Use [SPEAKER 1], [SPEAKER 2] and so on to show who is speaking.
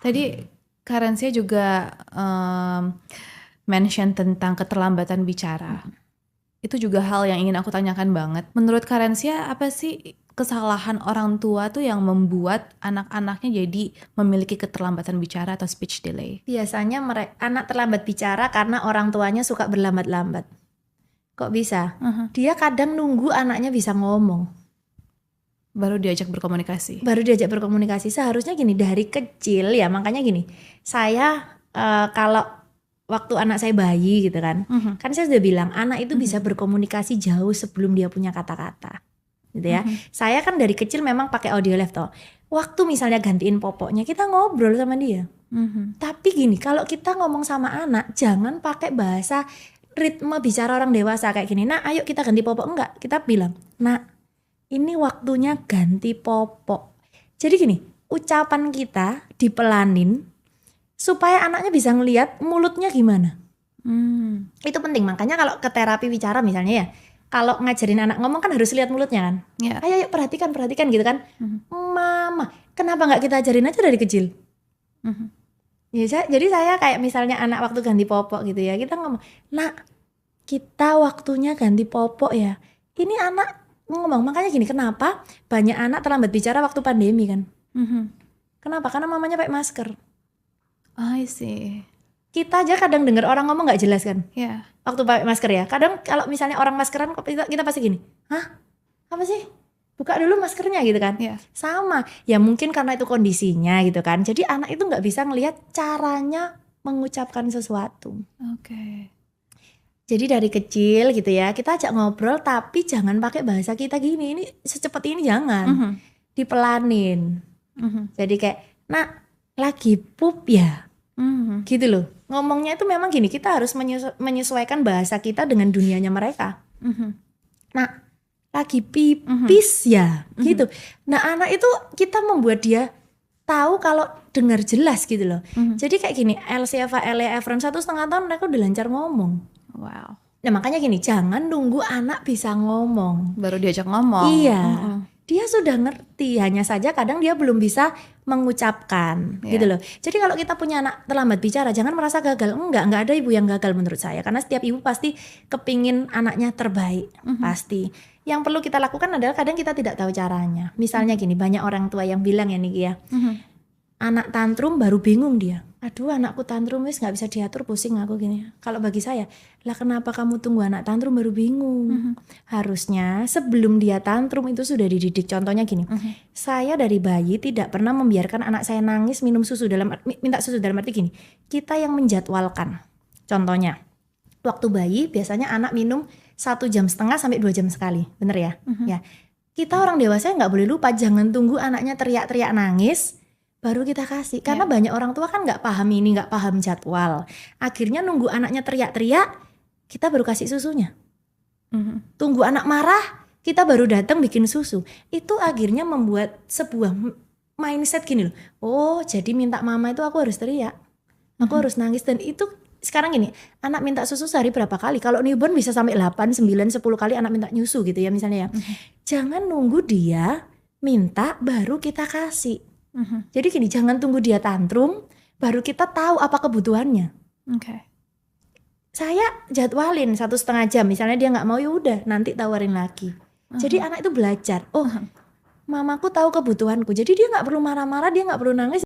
[SPEAKER 1] Tadi Karensia juga mention tentang keterlambatan bicara. Itu juga hal yang ingin aku tanyakan banget. Menurut Karensia, apa sih kesalahan orang tua tuh yang membuat anak-anaknya jadi memiliki keterlambatan bicara atau speech delay?
[SPEAKER 2] Biasanya anak terlambat bicara karena orang tuanya suka berlambat-lambat. Kok bisa? Dia kadang nunggu anaknya bisa ngomong.
[SPEAKER 1] Baru diajak berkomunikasi.
[SPEAKER 2] Seharusnya gini, dari kecil ya, makanya gini. Saya kalau waktu anak saya bayi gitu kan, kan saya sudah bilang anak itu bisa berkomunikasi jauh sebelum dia punya kata-kata, gitu ya. Saya kan dari kecil memang pakai audio live toh. Waktu misalnya gantiin popoknya kita ngobrol sama dia. Tapi gini, kalau kita ngomong sama anak jangan pakai bahasa ritme bicara orang dewasa kayak gini. Nah, ayo kita ganti popok. Enggak, kita bilang, "Nak, ini waktunya ganti popok." Jadi gini, ucapan kita dipelanin supaya anaknya bisa ngelihat mulutnya gimana. Itu penting, makanya kalau ke terapi bicara misalnya ya, kalau ngajarin anak ngomong kan harus lihat mulutnya kan. Ayo perhatikan gitu kan. Mama, kenapa nggak kita ajarin aja dari kecil? Ya, jadi saya kayak misalnya anak waktu ganti popok gitu ya, kita ngomong, "Nak, kita waktunya ganti popok ya." Ini anak ngomong, makanya gini, kenapa banyak anak terlambat bicara waktu pandemi kan? Kenapa? Karena mamanya pakai masker.
[SPEAKER 1] I see.
[SPEAKER 2] Kita aja kadang dengar orang ngomong nggak jelas kan?
[SPEAKER 1] Yeah.
[SPEAKER 2] Waktu pakai masker ya. Kadang kalau misalnya orang maskeran kita pasti gini, "Hah? Apa sih? Buka dulu maskernya," gitu kan?
[SPEAKER 1] Yeah.
[SPEAKER 2] Sama. Ya mungkin karena itu kondisinya gitu kan. Jadi anak itu nggak bisa ngelihat caranya mengucapkan sesuatu.
[SPEAKER 1] Okay.
[SPEAKER 2] Jadi dari kecil gitu ya, kita ajak ngobrol tapi jangan pakai bahasa kita gini. Ini secepat ini jangan. Dipelanin. Jadi kayak, "Nak, lagi pup ya?" Gitu loh. Ngomongnya itu memang gini, kita harus menyesuaikan bahasa kita dengan dunianya mereka. Nah, lagi pipis ya, gitu. Nah, anak itu kita membuat dia tahu kalau dengar jelas gitu loh. Jadi kayak gini, Elsieva, Elia, Efron 1,5 tahun mereka udah lancar ngomong.
[SPEAKER 1] Wow.
[SPEAKER 2] Nah, makanya gini, jangan nunggu anak bisa ngomong
[SPEAKER 1] baru diajak ngomong.
[SPEAKER 2] Iya. Dia sudah ngerti, hanya saja kadang dia belum bisa mengucapkan, gitu loh. Jadi kalau kita punya anak terlambat bicara, jangan merasa gagal. Enggak ada ibu yang gagal menurut saya. Karena setiap ibu pasti kepingin anaknya terbaik, pasti. Yang perlu kita lakukan adalah kadang kita tidak tahu caranya. Misalnya gini, banyak orang tua yang bilang ya Niki ya, anak tantrum baru bingung dia. Aduh, anakku tantrum wis nggak bisa diatur, pusing aku gini. Kalau bagi saya, lah kenapa kamu tunggu anak tantrum baru bingung? Harusnya sebelum dia tantrum itu sudah dididik. Contohnya gini, saya dari bayi tidak pernah membiarkan anak saya nangis minta susu dalam arti gini. Kita yang menjadwalkan. Contohnya, waktu bayi biasanya anak minum 1,5 jam sampai 2 jam sekali, bener ya? Ya, kita orang dewasa nggak boleh lupa, jangan tunggu anaknya teriak-teriak nangis baru kita kasih, karena banyak orang tua kan nggak paham ini, nggak paham jadwal. Akhirnya nunggu anaknya teriak-teriak, kita baru kasih susunya. Tunggu anak marah, kita baru datang bikin susu. Itu akhirnya membuat sebuah mindset gini loh. Oh, jadi minta mama itu aku harus teriak, aku harus nangis. Dan itu sekarang gini, anak minta susu sehari berapa kali? Kalau newborn bisa sampai 8, 9, 10 kali anak minta nyusu gitu ya misalnya ya. Jangan nunggu dia minta baru kita kasih. Jadi gini, jangan tunggu dia tantrum baru kita tahu apa kebutuhannya. Saya jadwalin 1,5 jam, misalnya dia nggak mau, ya udah nanti tawarin lagi. Jadi anak itu belajar, oh mamaku tahu kebutuhanku, jadi dia nggak perlu marah-marah, dia nggak perlu nangis.